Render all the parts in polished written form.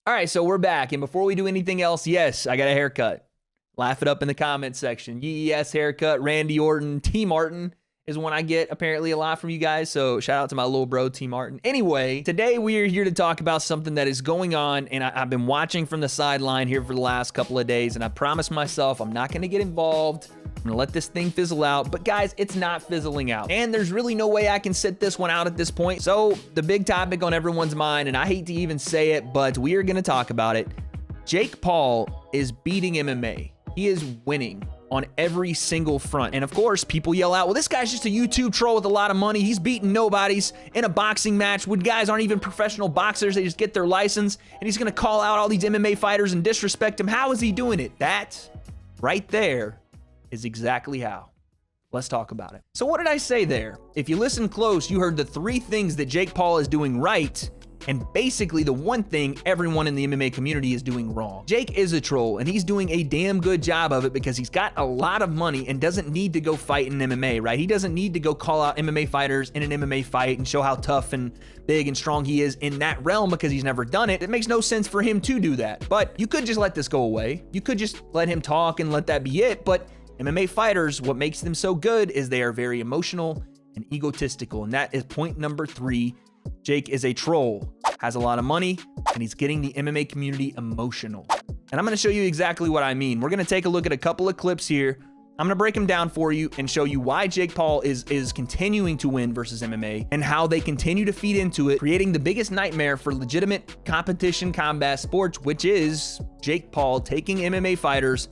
All right, so we're back. And before we do anything else, yes, I got a haircut. Laugh it up in the comments section. Yes, haircut. Randy Orton. T. Martin is one I get apparently a lot from you guys. So shout out to my little bro, T. Martin. Anyway, today we are here to talk about something that is going on. And I've been watching from the sideline here for the last couple of days. And I promised myself I'm not going to get involved. I'm gonna let this thing fizzle out, but guys, it's not fizzling out. And there's really no way I can sit this one out at this point. So the big topic on everyone's mind, and I hate to even say it, but we are gonna talk about it. Jake Paul is beating MMA. He is winning on every single front. And of course, people yell out, well, this guy's just a YouTube troll with a lot of money. He's beating nobodies in a boxing match when guys aren't even professional boxers. They just get their license, and he's gonna call out all these MMA fighters and disrespect them. How is he doing it? That right there is exactly how. Let's talk about it. So what did I say there? If you listen close, you heard the 3 things that Jake Paul is doing right, and basically the one thing everyone in the MMA community is doing wrong. Jake is a troll, and he's doing a damn good job of it because he's got a lot of money and doesn't need to go fight in MMA, right? He doesn't need to go call out MMA fighters in an MMA fight and show how tough and big and strong he is in that realm because he's never done it. It makes no sense for him to do that. But you could just let this go away. You could just let him talk and let that be it. But MMA fighters, what makes them so good is they are very emotional and egotistical. And that is point number 3. Jake is a troll, has a lot of money, and he's getting the MMA community emotional. And I'm gonna show you exactly what I mean. We're gonna take a look at a couple of clips here. I'm gonna break them down for you and show you why Jake Paul is continuing to win versus MMA and how they continue to feed into it, creating the biggest nightmare for legitimate competition combat sports, which is Jake Paul taking MMA fighters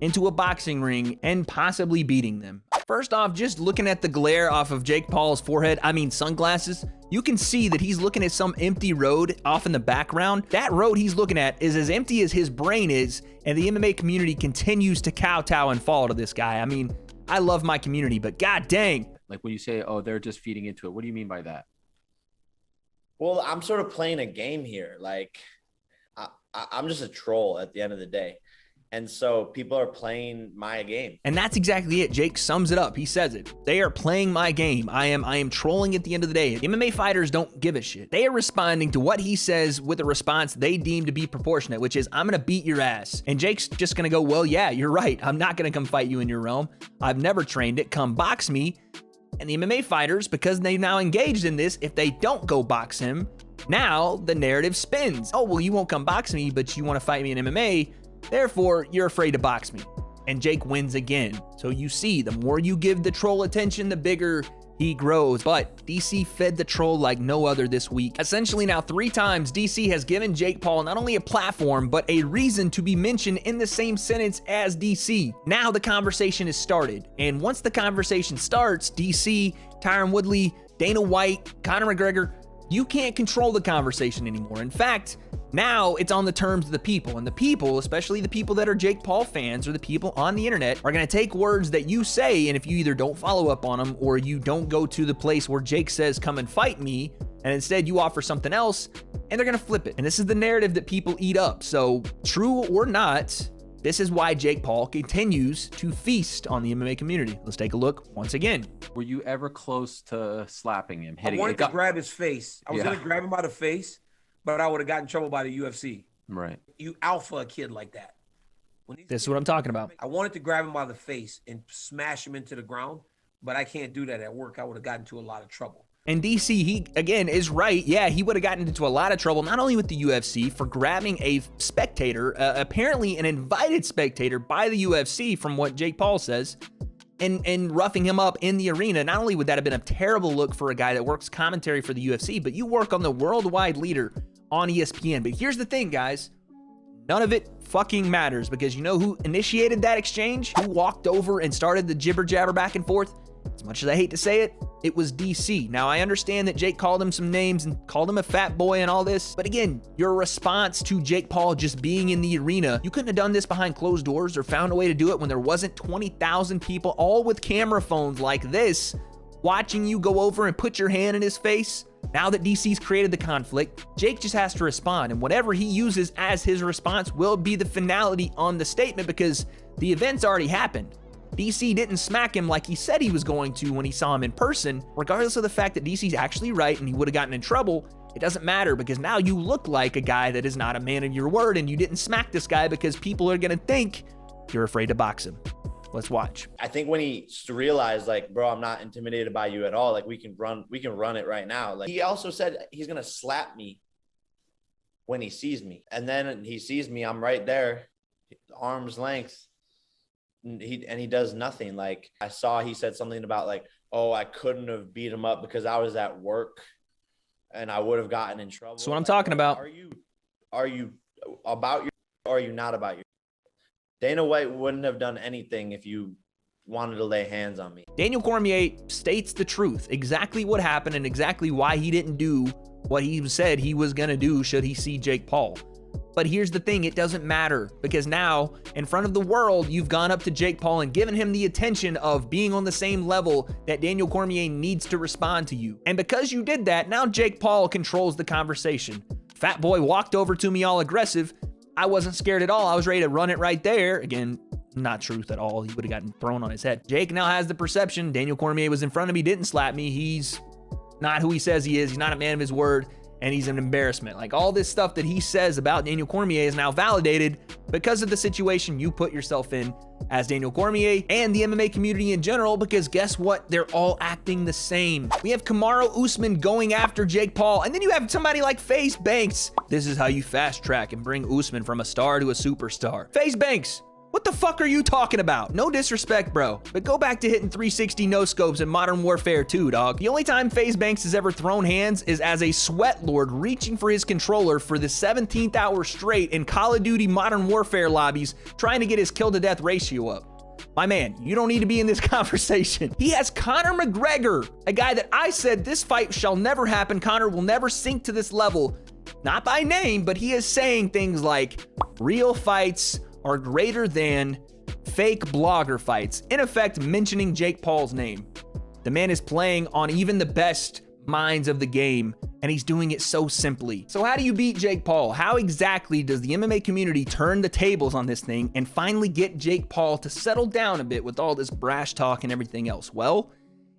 into a boxing ring and possibly beating them. First off, just looking at the glare off of Jake Paul's forehead, sunglasses, you can see that he's looking at some empty road off in the background. That road he's looking at is as empty as his brain is, and the MMA community continues to kowtow and fall to this guy. I love my community, but god dang. Like when you say, oh, they're just feeding into it, what do you mean by that? Well, I'm sort of playing a game here. Like, I'm just a troll at the end of the day. And so people are playing my game. And that's exactly it. Jake sums it up. He says it. They are playing my game. I am trolling at the end of the day. MMA fighters don't give a shit. They are responding to what he says with a response they deem to be proportionate, which is, I'm going to beat your ass. And Jake's just going to go, well, yeah, you're right. I'm not going to come fight you in your realm. I've never trained it. Come box me. And the MMA fighters, because they've now engaged in this, if they don't go box him, now the narrative spins. Oh, well, you won't come box me, but you want to fight me in MMA. Therefore, you're afraid to box me. And Jake wins again. So you see, the more you give the troll attention, the bigger he grows. But DC fed the troll like no other this week. Essentially now 3 times, DC has given Jake Paul not only a platform, but a reason to be mentioned in the same sentence as DC. Now the conversation is started. And once the conversation starts, DC, Tyron Woodley, Dana White, Conor McGregor, you can't control the conversation anymore. In fact, now it's on the terms of the people, and the people, especially the people that are Jake Paul fans or the people on the internet, are going to take words that you say, and if you either don't follow up on them or you don't go to the place where Jake says, come and fight me, and instead you offer something else, and they're going to flip it. And this is the narrative that people eat up. So true or not, this is why Jake Paul continues to feast on the MMA community. Let's take a look once again. Were you ever close to slapping him, hitting I wanted to grab his face. I was going to grab him by the face, but I would have gotten in trouble by the UFC. Right. You alpha a kid like that. This is what I'm talking about. I wanted to grab him by the face and smash him into the ground, but I can't do that at work. I would have gotten into a lot of trouble. And DC, he, again, is right. Yeah, he would have gotten into a lot of trouble, not only with the UFC for grabbing a spectator, apparently an invited spectator by the UFC from what Jake Paul says, and roughing him up in the arena. Not only would that have been a terrible look for a guy that works commentary for the UFC, but you work on the worldwide leader on ESPN. But here's the thing, guys. None of it fucking matters, because you know who initiated that exchange? Who walked over and started the jibber jabber back and forth? As much as I hate to say it, it was DC. Now, I understand that Jake called him some names and called him a fat boy and all this, but again, your response to Jake Paul just being in the arena, you couldn't have done this behind closed doors or found a way to do it when there wasn't 20,000 people, all with camera phones like this, watching you go over and put your hand in his face. Now that DC's created the conflict, Jake just has to respond, and whatever he uses as his response will be the finality on the statement, because the event's already happened. DC didn't smack him like he said he was going to when he saw him in person. Regardless of the fact that DC's actually right and he would have gotten in trouble, it doesn't matter because now you look like a guy that is not a man of your word and you didn't smack this guy because people are going to think you're afraid to box him. Let's watch. I think when he realized, like, bro, I'm not intimidated by you at all. Like, we can run it right now. Like, he also said he's going to slap me when he sees me. And then he sees me, I'm right there, arm's length. And he does nothing. Like, I saw he said something about like, oh, I couldn't have beat him up because I was at work and I would have gotten in trouble. That's what I'm talking about. Are you about your, or are you not about your? Dana White wouldn't have done anything if you wanted to lay hands on me. Daniel Cormier states the truth, exactly what happened and exactly why he didn't do what he said he was going to do should he see Jake Paul. But here's the thing, it doesn't matter because now in front of the world, you've gone up to Jake Paul and given him the attention of being on the same level that Daniel Cormier needs to respond to you. And because you did that, now Jake Paul controls the conversation. Fat boy walked over to me all aggressive. I wasn't scared at all. I was ready to run it right there. Again, not truth at all. He would have gotten thrown on his head. Jake now has the perception Daniel Cormier was in front of me, didn't slap me. He's not who he says he is. He's not a man of his word, and he's an embarrassment. Like, all this stuff that he says about Daniel Cormier is now validated because of the situation you put yourself in as Daniel Cormier and the MMA community in general, because guess what? They're all acting the same. We have Kamaru Usman going after Jake Paul, and then you have somebody like FaZe Banks. This is how you fast track and bring Usman from a star to a superstar. FaZe Banks, what the fuck are you talking about? No disrespect, bro, but go back to hitting 360 no-scopes in Modern Warfare 2, dog. The only time FaZe Banks has ever thrown hands is as a sweat lord reaching for his controller for the 17th hour straight in Call of Duty Modern Warfare lobbies, trying to get his kill-to-death ratio up. My man, you don't need to be in this conversation. He has Conor McGregor, a guy that I said this fight shall never happen. Conor will never sink to this level. Not by name, but he is saying things like real fights are greater than fake blogger fights, in effect mentioning Jake Paul's name. The man is playing on even the best minds of the game, and he's doing it so simply. So how do you beat Jake Paul? How exactly does the MMA community turn the tables on this thing and finally get Jake Paul to settle down a bit with all this brash talk and everything else? Well,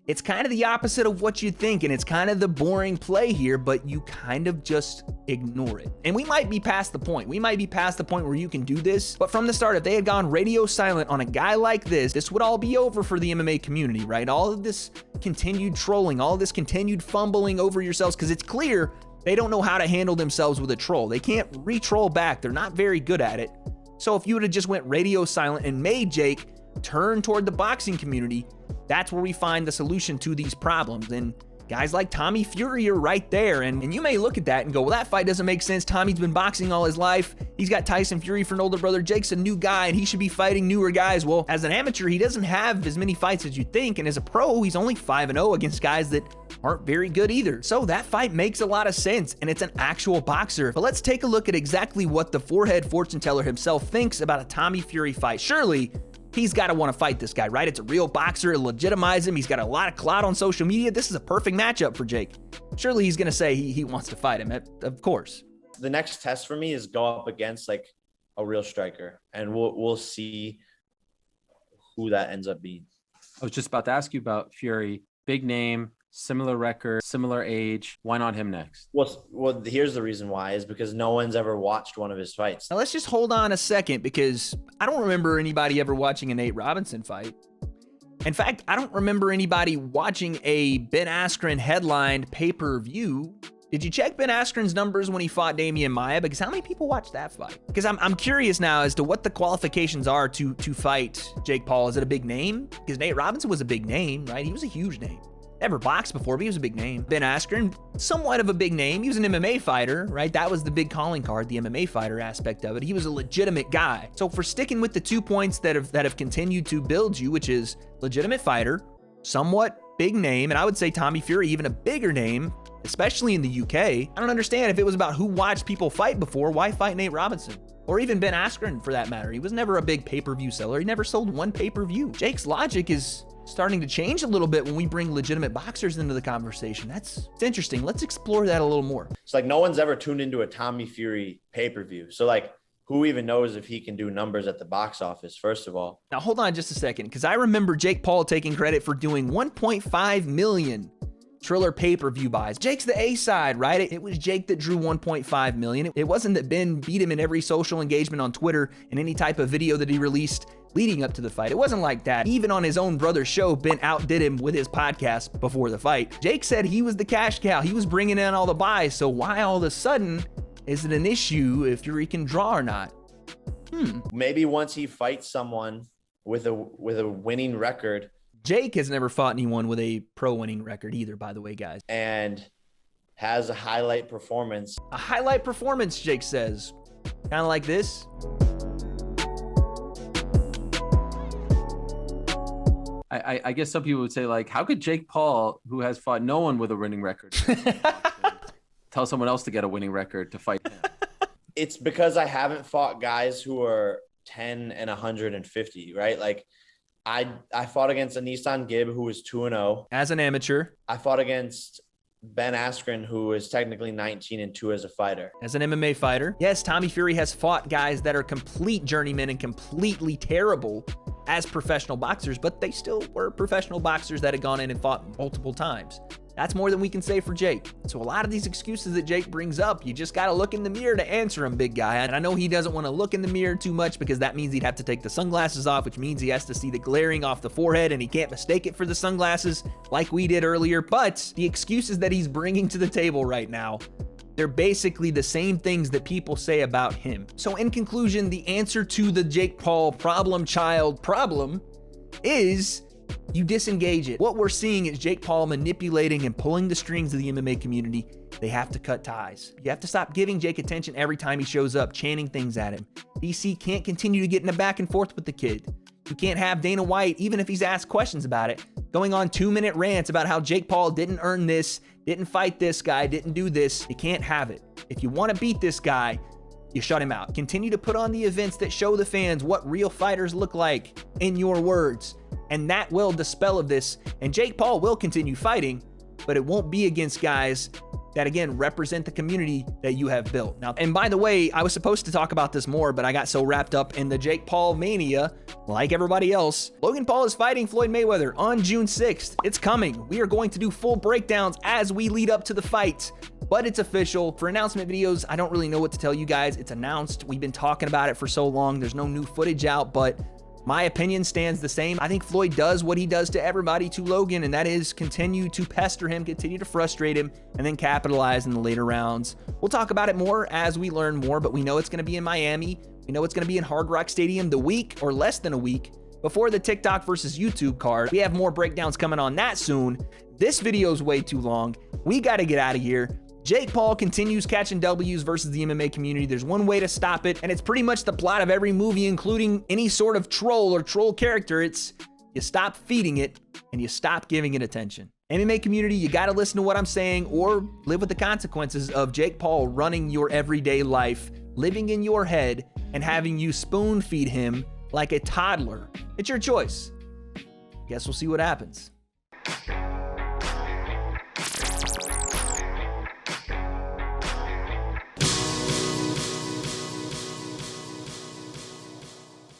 it's kind of the opposite of what you think, and it's kind of the boring play here, but you kind of just ignore it. And we might be past the point. We might be past the point where you can do this, but from the start, if they had gone radio silent on a guy like this would all be over for the MMA community, right? All of this continued trolling, all of this continued fumbling over yourselves, because it's clear they don't know how to handle themselves with a troll. They can't re-troll back. They're not very good at it. So if you would have just went radio silent and made Jake turn toward the boxing community, that's where we find the solution to these problems. And guys like Tommy Fury are right there. And you may look at that and go, well, that fight doesn't make sense. Tommy's been boxing all his life. He's got Tyson Fury for an older brother. Jake's a new guy and he should be fighting newer guys. Well, as an amateur, he doesn't have as many fights as you think. And as a pro, he's only 5-0 against guys that aren't very good either. So that fight makes a lot of sense and it's an actual boxer. But let's take a look at exactly what the forehead fortune teller himself thinks about a Tommy Fury fight. Surely he's got to want to fight this guy, right? It's a real boxer. It legitimizes him. He's got a lot of clout on social media. This is a perfect matchup for Jake. Surely he's going to say he wants to fight him, of course. The next test for me is go up against like a real striker, and we'll see who that ends up being. I was just about to ask you about Fury. Big name, similar record, similar age. Why not him next? Well, here's the reason why, is because no one's ever watched one of his fights. Now let's just hold on a second, because I don't remember anybody ever watching a Nate Robinson fight. In fact, I don't remember anybody watching a Ben Askren headlined pay-per-view. Did you check Ben Askren's numbers when he fought Damian Maia? Because how many people watched that fight? Because I'm curious now as to what the qualifications are to fight Jake Paul. Is it a big name? Because Nate Robinson was a big name, right? He was a huge name. Never boxed before, but he was a big name. Ben Askren, somewhat of a big name. He was an MMA fighter, right? That was the big calling card, the MMA fighter aspect of it. He was a legitimate guy. So for sticking with the 2 points that have continued to build you, which is legitimate fighter, somewhat big name, and I would say Tommy Fury, even a bigger name, especially in the UK. I don't understand, if it was about who watched people fight before, why fight Nate Robinson? Or even Ben Askren for that matter. He was never a big pay-per-view seller. He never sold one pay-per-view. Jake's logic is starting to change a little bit when we bring legitimate boxers into the conversation. It's interesting. Let's explore that a little more. It's like no one's ever tuned into a Tommy Fury pay-per-view. So like, who even knows if he can do numbers at the box office, first of all? Now hold on just a second, because I remember Jake Paul taking credit for doing 1.5 million Triller pay-per-view buys. Jake's the A side, right? It was Jake that drew 1.5 million. It wasn't that Ben beat him in every social engagement on Twitter and any type of video that he released leading up to the fight. It wasn't like that. Even on his own brother's show, Ben outdid him with his podcast before the fight. Jake said he was the cash cow. He was bringing in all the buys. So why all of a sudden is it an issue if Fury can draw or not? Maybe once he fights someone with a winning record. Jake has never fought anyone with a pro winning record either, by the way, guys. And has a highlight performance. A highlight performance, Jake says. Kind of like this. I guess some people would say, like, how could Jake Paul, who has fought no one with a winning record, tell someone else to get a winning record to fight him? It's because I haven't fought guys who are 10 and 150, right? Like, I fought against a Nissan Gibb who was 2-0. As an amateur. I fought against Ben Askren, who is technically 19-2 as a fighter. As an MMA fighter. Yes, Tommy Fury has fought guys that are complete journeymen and completely terrible as professional boxers, but they still were professional boxers that had gone in and fought multiple times. That's more than we can say for Jake. So a lot of these excuses that Jake brings up, you just got to look in the mirror to answer them, big guy. And I know he doesn't want to look in the mirror too much because that means he'd have to take the sunglasses off, which means he has to see the glaring off the forehead and he can't mistake it for the sunglasses like we did earlier. But the excuses that he's bringing to the table right now, they're basically the same things that people say about him. So in conclusion, the answer to the Jake Paul problem child problem is you disengage it. What we're seeing is Jake Paul manipulating and pulling the strings of the MMA community. They have to cut ties. You have to stop giving Jake attention every time he shows up, chanting things at him. DC can't continue to get in a back and forth with the kid. You can't have Dana White, even if he's asked questions about it, going on 2-minute rants about how Jake Paul didn't earn this, didn't fight this guy, didn't do this. You can't have it. If you want to beat this guy, you shut him out. Continue to put on the events that show the fans what real fighters look like, in your words. And that will dispel of this. And Jake Paul will continue fighting, but it won't be against guys that, again, represent the community that you have built. Now, and by the way, I was supposed to talk about this more, but I got so wrapped up in the Jake Paul mania, like everybody else. Logan Paul is fighting Floyd Mayweather on June 6th. It's coming. We are going to do full breakdowns as we lead up to the fight, but it's official. For announcement videos, I don't really know what to tell you guys. It's announced. We've been talking about it for so long. There's no new footage out, but my opinion stands the same. I think Floyd does what he does to everybody to Logan, and that is continue to pester him, continue to frustrate him, and then capitalize in the later rounds. We'll talk about it more as we learn more, but we know it's going to be in Miami. We know it's going to be in Hard Rock Stadium the week or less than a week before the TikTok versus YouTube card. We have more breakdowns coming on that soon. This video is way too long. We got to get out of here. Jake Paul continues catching W's versus the MMA community. There's one way to stop it, and it's pretty much the plot of every movie, including any sort of troll or troll character. It's you stop feeding it and you stop giving it attention. MMA community, you got to listen to what I'm saying or live with the consequences of Jake Paul running your everyday life, living in your head, and having you spoon feed him like a toddler. It's your choice. Guess we'll see what happens.